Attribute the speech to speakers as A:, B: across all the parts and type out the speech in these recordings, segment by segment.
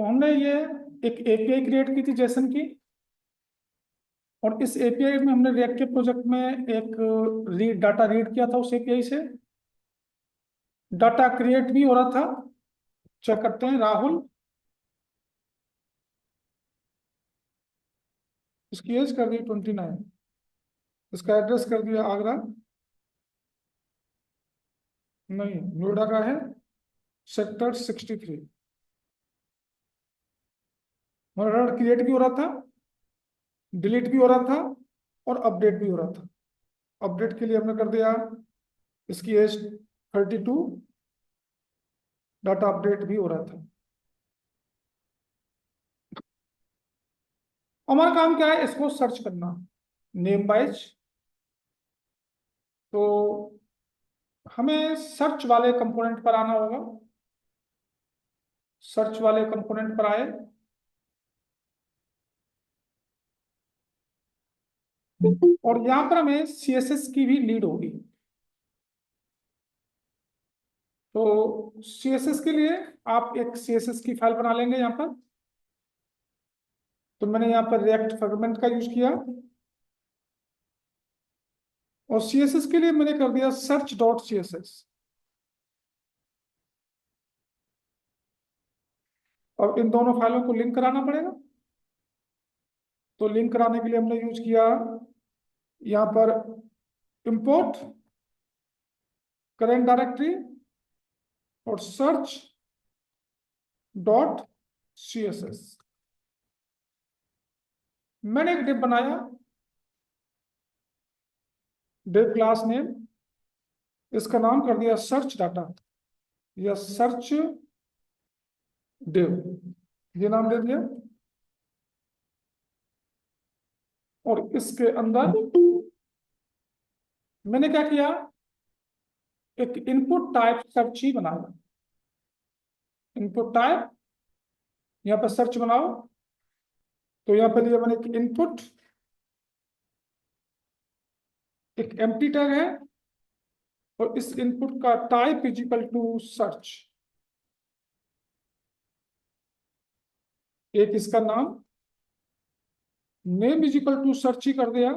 A: तो हमने ये एक एपीआई क्रिएट की थी जेसन की, और इस एपीआई में हमने रिएक्ट के प्रोजेक्ट में एक डाटा रीड किया था उस एपीआई से। डाटा क्रिएट भी हो रहा था। चेक करते हैं। राहुल, इसकी एज कर दी 29, इसका एड्रेस कर दिया आगरा, नहीं नोएडा का है, सेक्टर 63। हमारा क्रिएट भी हो रहा था, डिलीट भी हो रहा था, और अपडेट भी हो रहा था। अपडेट के लिए हमने कर दिया इसकी एज 32, डाटा अपडेट भी हो रहा था। हमारा काम क्या है, इसको सर्च करना नेम वाइज। तो हमें सर्च वाले कंपोनेंट पर आना होगा। सर्च वाले कंपोनेंट पर आए, और यहां पर हमें सीएसएस की भी लीड होगी। तो सीएसएस के लिए आप एक सीएसएस की फाइल बना लेंगे यहाँ पर। तो मैंने यहाँ पर रिएक्ट फ्रेगमेंट का यूज किया, और सीएसएस के लिए मैंने कर दिया सर्च डॉट सीएसएस। अब इन दोनों फाइलों को लिंक कराना पड़ेगा। तो लिंक कराने के लिए हमने यूज किया यहाँ पर इंपोर्ट करेंट डायरेक्टरी और सर्च डॉट सीएसएस। मैंने एक डिव बनाया, डिव क्लास नेम, इसका नाम कर दिया सर्च डाटा या सर्च डिव, ये नाम दे दिया। और इसके अंदर मैंने क्या किया, एक इनपुट टाइप सर्च ही बनाया। इनपुट टाइप यहाँ पर सर्च बनाओ। तो यहाँ पर लिया मैंने एक इनपुट, एक एम्प्टी टैग है, और इस इनपुट का type is equal to search. एक इसका नाम name is equal to search ही कर दिया,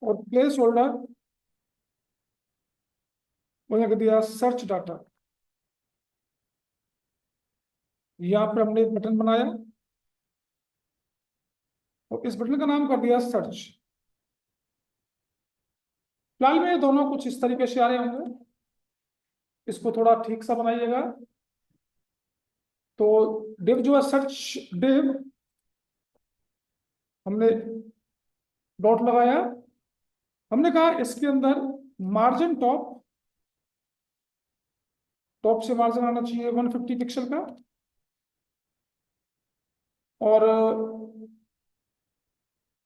A: और प्लेस होल्डर वो कर दिया सर्च डाटा। यहाँ पर हमने एक बटन बनाया, और इस बटन का नाम कर दिया सर्च। फिलहाल में ये दोनों कुछ इस तरीके से आ रहे होंगे, इसको थोड़ा ठीक सा बनाइएगा। तो डिव जो है सर्च डिव, हमने डॉट लगाया। हमने कहा इसके अंदर मार्जिन टॉप, टॉप से मार्जिन आना चाहिए 150 पिक्सल का, और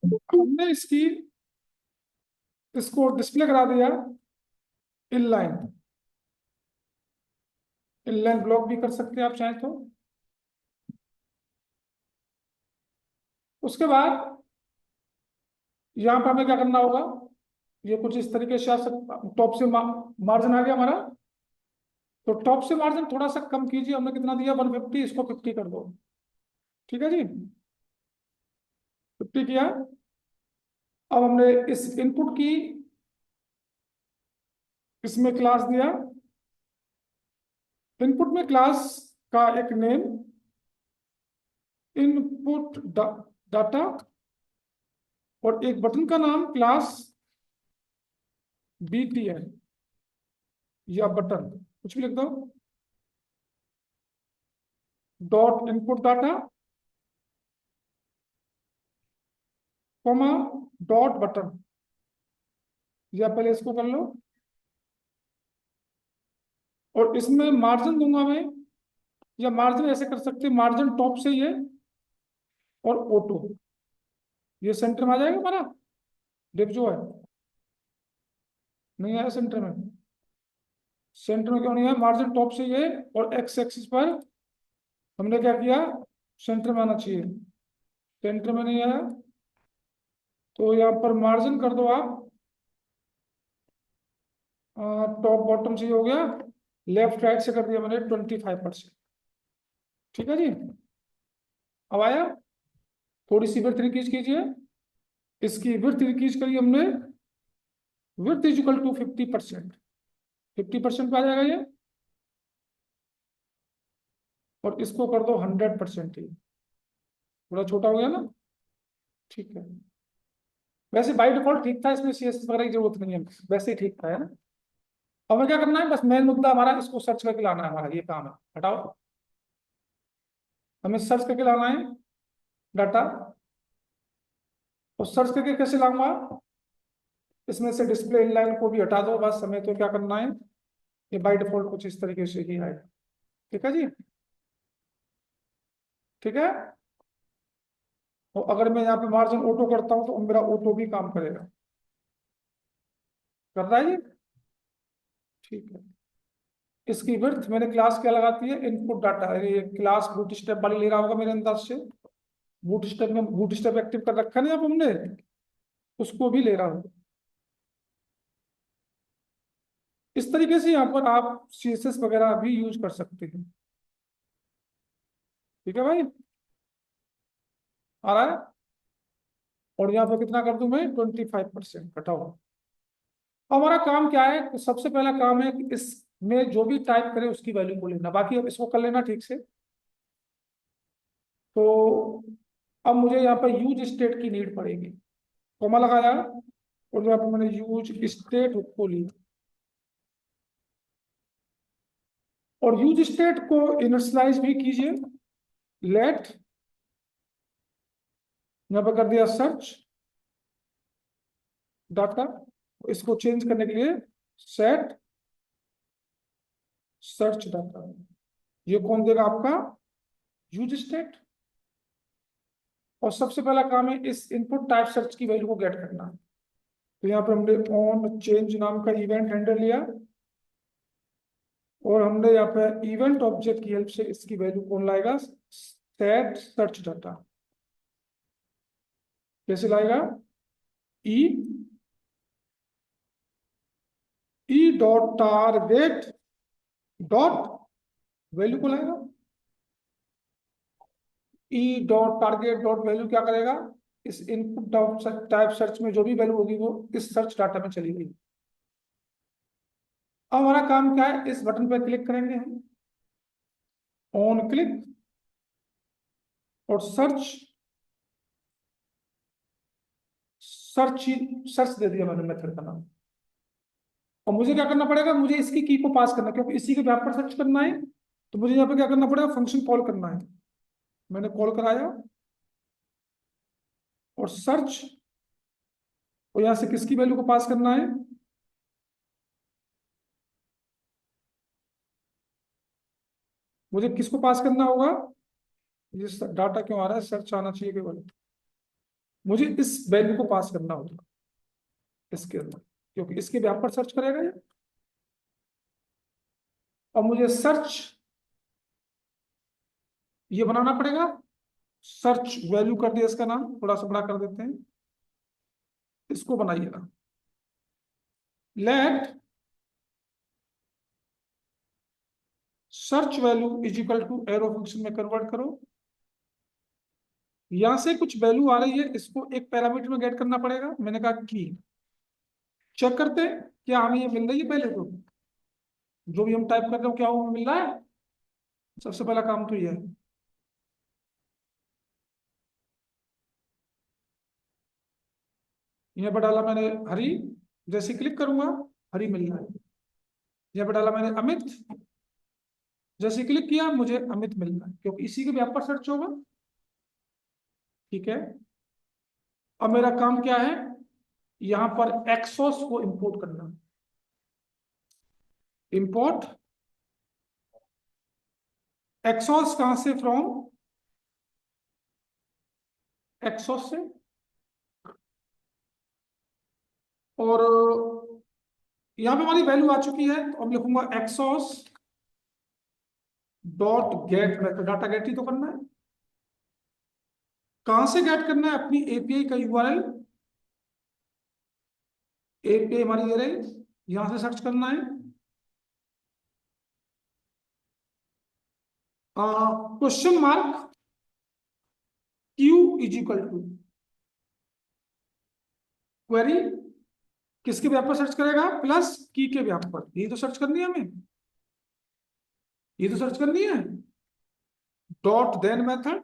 A: हमने इसको डिस्प्ले करा दिया इनलाइन। इनलाइन ब्लॉक भी कर सकते हैं आप चाहें तो। उसके बाद यहाँ पर हमें क्या करना होगा, ये कुछ इस तरीके से आ सकता, टॉप से मार्जिन आ गया हमारा। तो टॉप से मार्जिन थोड़ा सा कम कीजिए, हमने कितना दिया 150, इसको 50 कर दो। ठीक है जी, 50 किया। अब हमने इस इनपुट की इसमें क्लास दिया। इनपुट में क्लास का एक नेम इनपुट डाटा, और एक बटन का नाम क्लास BTN या बटन, कुछ भी लिख दो। Dot input data comma dot button, या पहले इसको कर लो। और इसमें मार्जिन दूंगा मैं, या मार्जिन ऐसे कर सकते हैं, मार्जिन टॉप से ये और ऑटो, ये सेंटर में आ जाएगा हमारा डिव जो है। नहीं आया सेंटर में, सेंटर में क्यों नहीं है, मार्जिन टॉप से ये, और एक्स एक्सिस पर हमने क्या किया, सेंटर में आना चाहिए। सेंटर में नहीं आया, तो यहाँ पर मार्जिन कर दो आप, टॉप बॉटम से हो गया, लेफ्ट राइट से कर दिया मैंने 25%। ठीक है जी, अब आया। थोड़ी सी विड्थ इंक्रीज कीजिए, इसकी विड्थ इंक्रीज करिए हमने, विड्थ इज इक्वल टू 50%, 50% पे आ जाएगा ये, और इसको कर दो 100% ही, थोड़ा छोटा हो गया ना। ठीक है, वैसे बाई डिफॉल्ट ठीक था, इसमें सीएसएस वगैरह की जरूरत नहीं है, वैसे ही ठीक था, है ना। अब हमें क्या करना है, बस मेन मुद्दा हमारा इसको सर्च करके लाना है, हमारा ये काम है। हटाओ, हमें सर्च करके लाना है डाटा। और सर्च करके कैसे लाऊंगा, इसमें से डिस्प्ले इनलाइन को भी हटा दो, बस हमें तो क्या करना है, ये बाई डिफॉल्ट कुछ इस तरीके से ही आएगा। ठीक है जी, ठीक है। तो अगर मैं यहाँ पे मार्जिन ऑटो करता हूँ तो मेरा ऑटो भी काम करेगा, कर रहा है ये। ठीक है, इसकी विड्थ मैंने क्लास क्या लगाती है, इनपुट डाटा, ये क्लास बूटस्ट्रैप वाली ले रहा होगा मेरे अंदाज से, बूटस्ट्रैप में बूटस्ट्रैप एक्टिव कर रखा है ना अब हमने, उसको भी ले रहा हूँ। इस तरीके से यहाँ पर आप सीएसएस वगैरह भी यूज कर सकते हैं। ठीक है भाई, आ रहा है। और यहाँ पर कितना कर दूं मैं, 25% घटाओ। अब हमारा काम क्या है, सबसे पहला काम है कि इसमें जो भी टाइप करे उसकी वैल्यू को लेना, बाकी अब इसको कर लेना ठीक से। तो अब मुझे यहाँ पर यूज स्टेट की नीड पड़ेगी, कॉमा लगाया, और यहाँ पर मैंने यूज स्टेट को लिया, और यूज स्टेट को इनिशियलाइज भी कीजिए। लेट, यहाँ पर कर दिया सर्च डाटा, इसको चेंज करने के लिए सेट सर्च डाटा, ये कौन देगा आपका, यूज स्टेट। और सबसे पहला काम है इस इनपुट टाइप सर्च की वैल्यू को गेट करना। तो यहाँ पे हमने ऑन चेंज नाम का इवेंट हैंडल लिया, और हमने यहाँ पे इवेंट ऑब्जेक्ट की हेल्प से इसकी वैल्यू कौन लाएगा, सेट सर्च डाटा। कैसे लाएगा, e e dot target dot value को लाएगा। E dot target dot value क्या करेगा, इस इनपुट टाइप सर्च में जो भी वैल्यू होगी वो इस सर्च डाटा में चली गई। अब हमारा काम क्या है, इस बटन पर क्लिक करेंगे हम, ऑन क्लिक, और सर्च, सर्च सर्च दे दिया मैंने मेथड का नाम। और मुझे क्या करना पड़ेगा, मुझे इसकी की को पास करना, क्योंकि इसी के बेस पर सर्च करना है। तो मुझे यहाँ पे क्या करना पड़ेगा, फंक्शन कॉल करना है। मैंने कॉल कराया, और सर्च, और यहाँ से किसकी वैल्यू को पास करना है, मुझे किसको पास करना होगा, ये डाटा क्यों आ रहा है, सर्च आना चाहिए केवल, मुझे इस वैल्यू को पास करना होगा इसके अंदर, क्योंकि इसके बेस पर सर्च करेगा ये। और मुझे सर्च ये बनाना पड़ेगा, सर्च वैल्यू कर दिया, इसका नाम थोड़ा सा बड़ा कर देते हैं, इसको बनाइएगा। Let search value is equal to arrow function में कन्वर्ट करो। यहां से कुछ वैल्यू आ रही है, इसको एक पैरामीटर में गेट करना पड़ेगा। मैंने कहा की, चेक करते हैं क्या हमें ये मिल रही है, पहले तो जो भी हम टाइप कर रहे हो क्या वो मिल रहा है। सबसे पहला काम तो ये है, यहाँ पर डाला मैंने हरी, जैसे क्लिक करूंगा हरी मिल रहा है। यहाँ पर डाला मैंने अमित, जैसे क्लिक किया मुझे अमित मिल रहा है, क्योंकि इसी के व्याप पर सर्च होगा। ठीक है, अब मेरा काम क्या है, यहां पर एक्सोस को इंपोर्ट करना। इंपोर्ट एक्सोस कहां से, फ्रॉम एक्सोस से। और यहां पे हमारी वैल्यू आ चुकी है, तो अब लिखूंगा axios dot get method, data get ही तो करना है। कहां से गेट करना है, अपनी एपीआई का यूआरएल, एपीआई हमारी ये रही, यहां से सर्च करना है। Question mark Q is equal to query किसके व्याप पर सर्च करेगा, प्लस की के व्याप पर। ये तो सर्च करनी है हमें, ये तो सर्च करनी है। डॉट देन मेथड,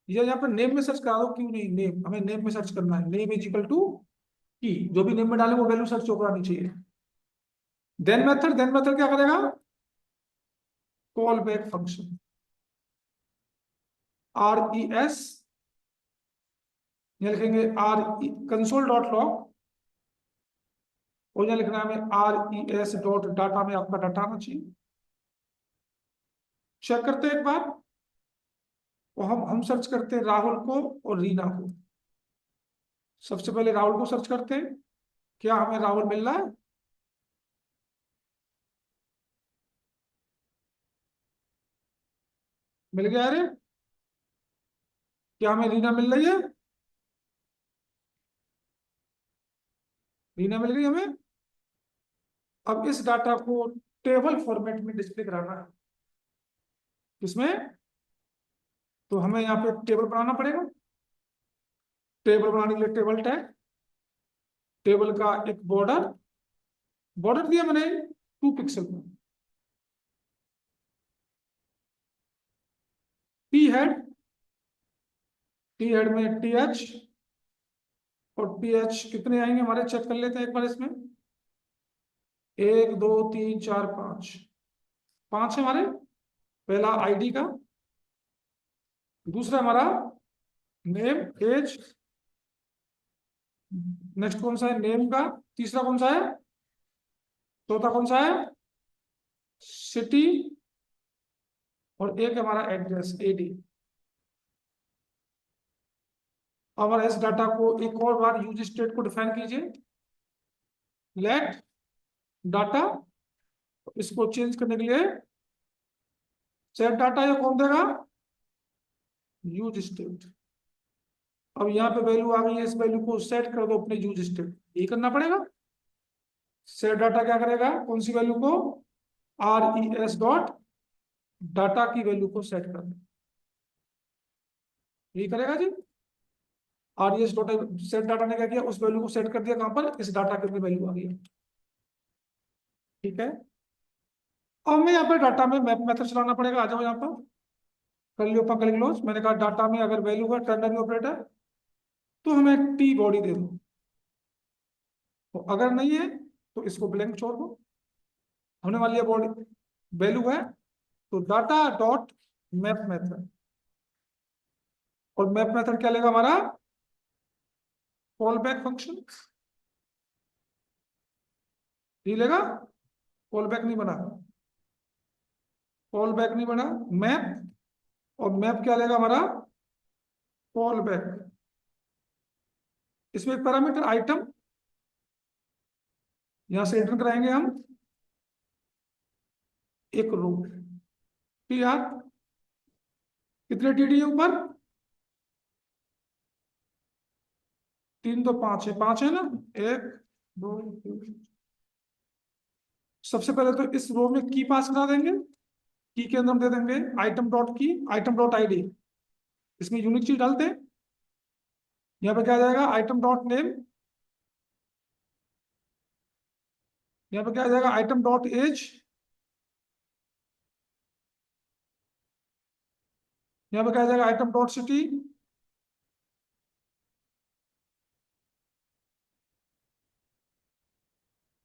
A: या यहाँ पर नेम में सर्च करा दो, क्यों नहीं, नेम, हमें नेम में सर्च करना है। नेम इज इक्वल टू की, जो भी नेम में डाले वो वैल्यू सर्च करानी चाहिए। देन मेथड क्या करेगा, call back function, are E S, यहाँ लिखेंगे R E console dot log, और यहाँ लिखना है हमें are E S dot data, में आपका डाटा आना चाहिए। चेक करते हैं एक बार, तो हम सर्च करते हैं राहुल को और रीना को। सबसे पहले राहुल को सर्च करते हैं, क्या हमें राहुल मिल रहा है, मिल गया। अरे क्या हमें रीना मिल रही है, रीना मिल गई हमें। अब इस डाटा को टेबल फॉर्मेट में डिस्प्ले कराना है, किसमें, तो हमें यहाँ पे टेबल बनाना पड़ेगा। टेबल बनाने के लिए टेबल टैग, टेबल का एक बॉर्डर, बॉर्डर दिया मैंने 2 पिक्सल में। टी हेड, टी हेड में टी एच, और टी एच कितने आएंगे हमारे, चेक कर लेते हैं एक बार इसमें। 1 2 3 4 5, 5 है हमारे। पहला आईडी का, दूसरा हमारा नेम एज, नेक्स्ट कौन सा है नेम का, तीसरा कौन सा है, चौथा कौन सा है सिटी, और एक हमारा एड्रेस एडी। और इस डाटा को एक और बार यूज स्टेट को डिफाइन कीजिए, लेट डाटा, इसको चेंज करने के लिए सेट डाटा, या कौन देगा, यूज स्टेट। अब यहाँ पे वैल्यू आ गई है, इस वैल्यू को सेट कर दो अपने यूज स्टेट, ये करना पड़ेगा। सेट डाटा क्या करेगा, कौन सी वैल्यू को, R E S dot data की वैल्यू को सेट कर दो, ये करेगा जी। R E S dot set data ने क्या किया, उस वैल्यू को सेट कर दिया, कहां पर, इस डाटा के अंदर वैल्यू आ गई। ठीक है, अब हमें यहाँ पर डाटा में मैप मेथड चलाना पड़ेगा। आ जाओ यहाँ पर, कर लियो पकड़ क्लोज। मैंने कहा डाटा में अगर वैल्यू है टर्नरी ऑपरेटर, तो हमें टी बॉडी दे दो, तो अगर नहीं है तो इसको ब्लैंक छोड़ दो। होने वाली है बॉडी, वैल्यू है, तो डाटा डॉट मैप मेथड, और मैप मेथड क्या लेगा हमारा, कॉल बैक फंक्शन, ये लेगा। कॉल बैक नहीं बना, कॉल बैक नहीं बना, मैप, और मैप क्या लेगा हमारा, कॉल बैक। इसमें एक पैरामीटर आइटम, यहां से एंटर कराएंगे हम एक रो, ठीक यार, कितने टीडी है ऊपर, 3 तो 5 है, 5 है ना, 1 2 3। सबसे पहले तो इस रो में की पास करा देंगे, की के अंदर हम दे देंगे आइटम डॉट की, आइटम डॉट आईडी, इसमें यूनिक चीज डालते हैं। यहाँ पे क्या आ जाएगा, आइटम डॉट नेम, यहाँ पे क्या आ जाएगा, आइटम डॉट एज, यहाँ पे क्या आ जाएगा, आइटम डॉट सिटी,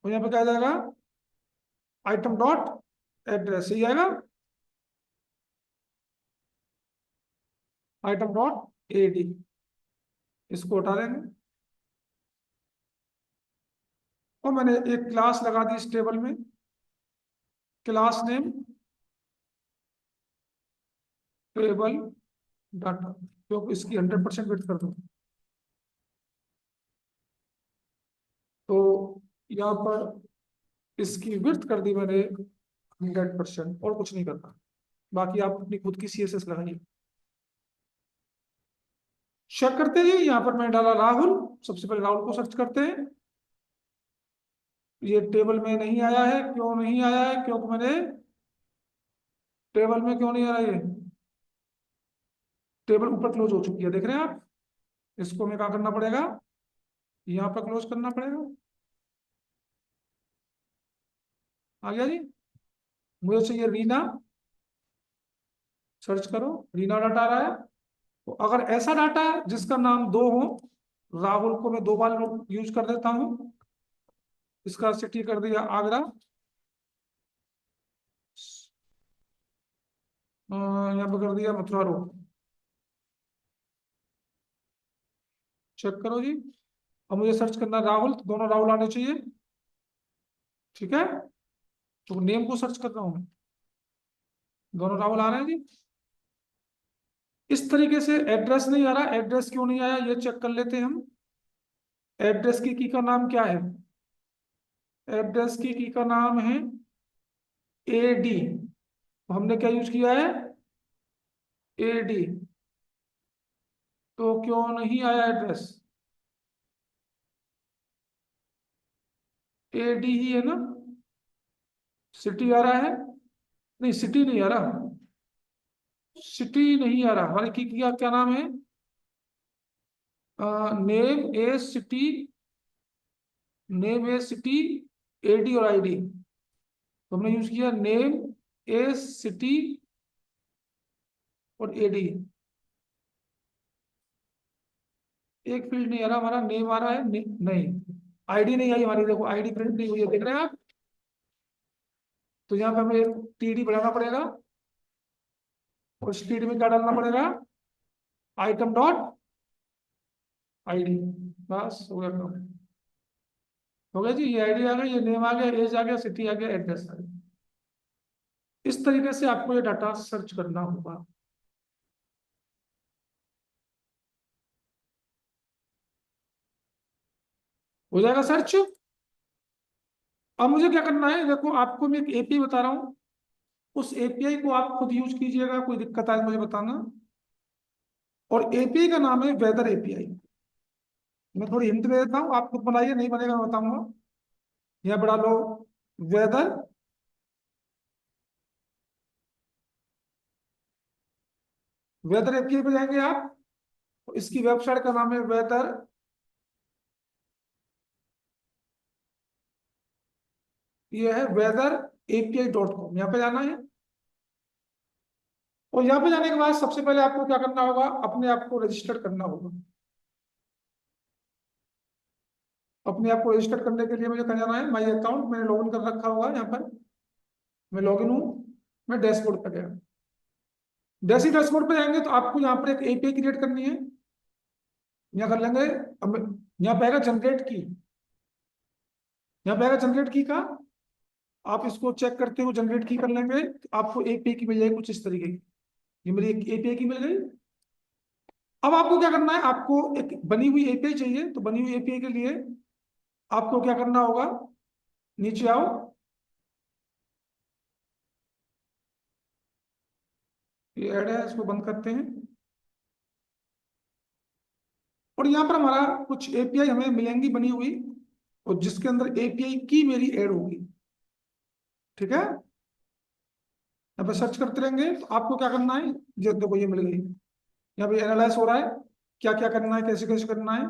A: और यहाँ पे क्या आ जाएगा, आइटम डॉट एड्रेस, यही आएगा, आइटम डॉट एडी, इसको हटा देंगे। और मैंने एक क्लास लगा दी इस टेबल में, क्लास नेम टेबल डाटा, तो इसकी 100% विड्थ कर दो। तो यहाँ पर इसकी विड्थ कर दी मैंने 100%, और कुछ नहीं करना। बाकी आप अपनी खुद की सीएसएस लगाइए। चेक करते हैं, यहाँ पर मैंने डाला राहुल, सबसे पहले राहुल को सर्च करते हैं। ये टेबल में नहीं आया है, क्यों नहीं आया है, क्योंकि मैंने टेबल में क्यों नहीं आ रहा ये? टेबल ऊपर क्लोज हो चुकी है, देख रहे हैं आप? इसको हमें क्या करना पड़ेगा, यहाँ पर क्लोज करना पड़ेगा। आ गया जी। मुझे चाहिए रीना, सर्च करो, रीना डाटा आ रहा है। तो अगर ऐसा डाटा है जिसका नाम दो हो, राहुल को मैं दो बार यूज कर देता हूँ। इसका सिटी कर दिया आगरा, यहाँ पे कर दिया मथुरा रोड। चेक करो जी। अब मुझे सर्च करना है राहुल, तो दोनों राहुल आने चाहिए। ठीक है, तो नेम को सर्च कर रहा हूँ, दोनों राहुल आ रहे हैं जी। इस तरीके से एड्रेस नहीं आ रहा, एड्रेस क्यों नहीं आया ये चेक कर लेते हैं हम। एड्रेस की का नाम क्या है? एड्रेस की का नाम है एडी। हमने क्या यूज किया है? एडी। तो क्यों नहीं आया एड्रेस? एडी ही है ना? सिटी आ रहा है? नहीं, सिटी नहीं आ रहा, सिटी नहीं आ रहा। हमारे की का क्या नाम है? नेम ए सिटी, नेम ए सिटी, एडी और आईडी। तो हमने यूज किया नेम ए सिटी और एडी। एक फील्ड नहीं आ रहा हमारा, नेम आ रहा है नहीं, आईडी नहीं आई हमारी, देखो आईडी प्रिंट नहीं हुई है, देख रहे हैं आप? तो यहाँ पे हमें टीडी बढ़ाना पड़ेगा, और इस टीडी में क्या डालना पड़ेगा? Item dot ID. बस हो गया काम। हो गया जी, ये आईडी आ गया, ये नेम आ गया, एज आ गया, सिटी आ गया, एड्रेस आ गया। इस तरीके से आपको ये डाटा सर्च करना होगा। हो जाएगा सर्च। अब मुझे क्या करना है, देखो आपको मैं एक एपीआई बता रहा हूँ, उस एपीआई को आप खुद यूज कीजिएगा, कोई दिक्कत आए मुझे बताना। और एपीआई का नाम है वेदर एपीआई। मैं थोड़ी हिंट दे देता हूँ, आप खुद बनाइए, नहीं बनेगा मैं बताऊंगा। यहाँ बढ़ा लो वेदर, वेदर एपीआई पे जाएंगे आप, तो इसकी वेबसाइट का नाम है वेदर, ये है वेदर API.com, यहाँ पे जाना है। और यहाँ पे जाने के बाद सबसे पहले आपको क्या करना होगा, अपने आप को रजिस्टर करना होगा। अपने आप को रजिस्टर करने के लिए मुझे कहाँ जाना है, माई अकाउंट, मैंने लॉगिन कर रखा होगा यहाँ पर। मैं लॉगिन हूँ, मैं डैशबोर्ड पर गया। जैसे ही डैशबोर्ड पे जाएंगे तो आपको यहाँ पर एक एपीआई क्रिएट करनी है। यहाँ कर लेंगे। अब यहाँ पे आएगा जनरेट की, यहाँ पे आएगा जनरेट की का, आप इसको चेक करते हो जनरेट की कर लेंगे तो आपको एपीआई की मिल जाएगी कुछ इस तरीके की। ये मेरी एक एपीआई की मिल गई। अब आपको क्या करना है, आपको एक बनी हुई एपीआई चाहिए, तो बनी हुई एपीआई के लिए आपको क्या करना होगा, नीचे आओ, ये ऐड है इसको बंद करते हैं। और यहाँ पर हमारा कुछ एपीआई हमें मिलेंगी बनी हुई, और जिसके अंदर एपीआई की मेरी ऐड होगी। ठीक है, यहाँ पे सर्च करते रहेंगे तो आपको क्या करना है, ये देखो ये मिल गई। यहाँ पे एनालाइज हो रहा है क्या क्या करना है, कैसे कैसे करना है।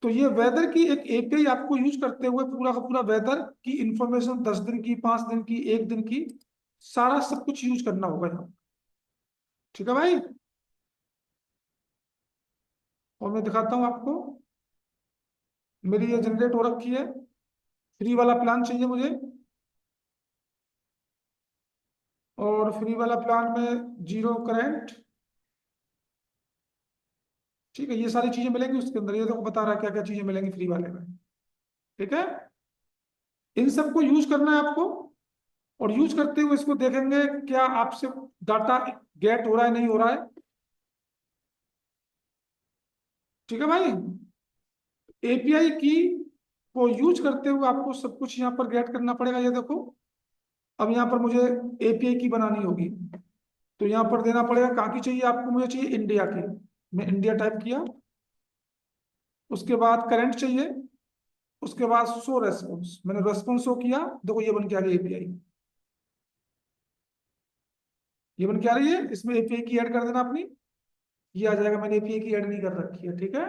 A: तो ये वेदर की एक एपीआई आपको यूज करते हुए पूरा का पूरा वेदर की इंफॉर्मेशन, 10 दिन की, 5 दिन की, 1 दिन की, सारा सब कुछ यूज करना होगा यहाँ। ठीक है भाई, और मैं दिखाता हूँ आपको। मेरी ये जनरेट हो रखी है, फ्री वाला प्लान चाहिए मुझे, और फ्री वाला प्लान में जीरो करेंट। ठीक है, ये सारी चीजें मिलेंगी उसके अंदर, ये तो बता रहा है क्या क्या चीजें मिलेंगी फ्री वाले में। ठीक है, इन सबको यूज करना है आपको, और यूज करते हुए इसको देखेंगे क्या आपसे डाटा गेट हो रहा है नहीं हो रहा है। ठीक है भाई, एपीआई की को यूज करते हुए आपको सब कुछ यहाँ पर गेट करना पड़ेगा। ये देखो, अब यहाँ पर मुझे एपीआई की बनानी होगी, तो यहाँ पर देना पड़ेगा कहाँ की चाहिए आपको, मुझे चाहिए इंडिया की। मैं इंडिया टाइप किया, उसके बाद करंट चाहिए, उसके बाद शो रेस्पॉन्स, मैंने रेस्पॉन्स शो किया, देखो ये बन के आ गया एपीआई। ये बन के आ रही है, इसमें एपीआई की ऐड कर देना अपनी, ये आ जाएगा, मैंने एपीआई की ऐड नहीं कर रखी है, ठीक है।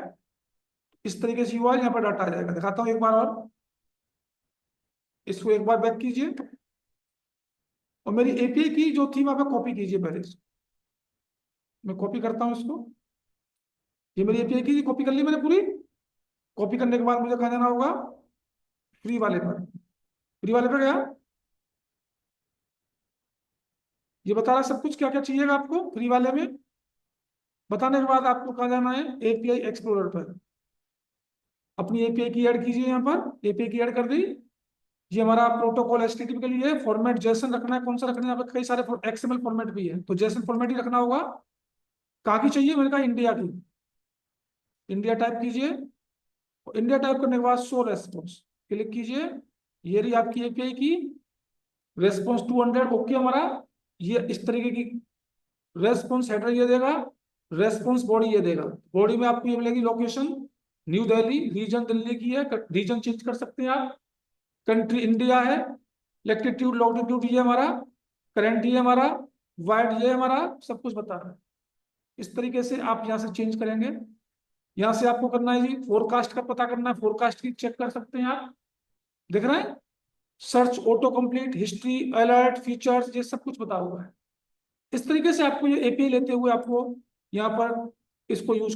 A: इस तरीके से हुआ, यहाँ पर डाटा आ जाएगा, दिखाता हूँ एक बार और, इसको एक बार बैक कीजिए, और मेरी एपीआई की जो थी वहां पे कॉपी कीजिए पहले इसको। मैं कॉपी करता हूँ इसको, ये मेरी एपीआई की कॉपी कर ली मैंने पूरी। कॉपी करने के बाद मुझे कहाँ जाना होगा, फ्री वाले पर, फ्री वाले पर गया, ये बता रहा है सब कुछ क्या क्या चाहिएगा आपको फ्री वाले में। बताने के बाद आपको कहाँ जाना है, एपीआई एक्सप्लोरर पर, अपनी एपीआई की ऐड कीजिए, यहाँ पर एपीआई की ऐड कर दी। ये हमारा प्रोटोकॉल एचटीटीपी के लिए फॉर्मेट जैसन रखना है, कौन सा रखना है, यहाँ पे कई सारे एक्सएमएल फॉर्मेट भी है, तो जैसन फॉर्मेट ही रखना होगा। कहाँ की चाहिए, मैंने कहा इंडिया की, इंडिया टाइप कीजिए, और इंडिया टाइप करने के बाद शो रेस्पॉन्स क्लिक कीजिए, ये रही आपकी एपीआई की रेस्पॉन्स 200, ओके हमारा। ये इस तरीके की रेस्पॉन्स हेडर ये देगा, रेस्पॉन्स बॉडी ये देगा, बॉडी में आपको ये मिलेगी लोकेशन न्यू दिल्ली, रीजन दिल्ली की है, रीजन चेंज कर सकते हैं आप, कंट्री इंडिया है, लेटिट्यूड लॉन्गिट्यूड ये हमारा, करंट ये हमारा, वाइड ये हमारा, सब कुछ बता रहा है। इस तरीके से आप यहाँ से चेंज करेंगे। यहाँ से आपको करना है जी फोरकास्ट का पता करना है, फोरकास्ट की चेक कर सकते हैं आप, देख रहे हैं, search auto complete history alert features ये सब कुछ बता हुआ है। इस तरीके से आपको ये एपीआई लेते हुए आपको यहाँ पर इसको यूज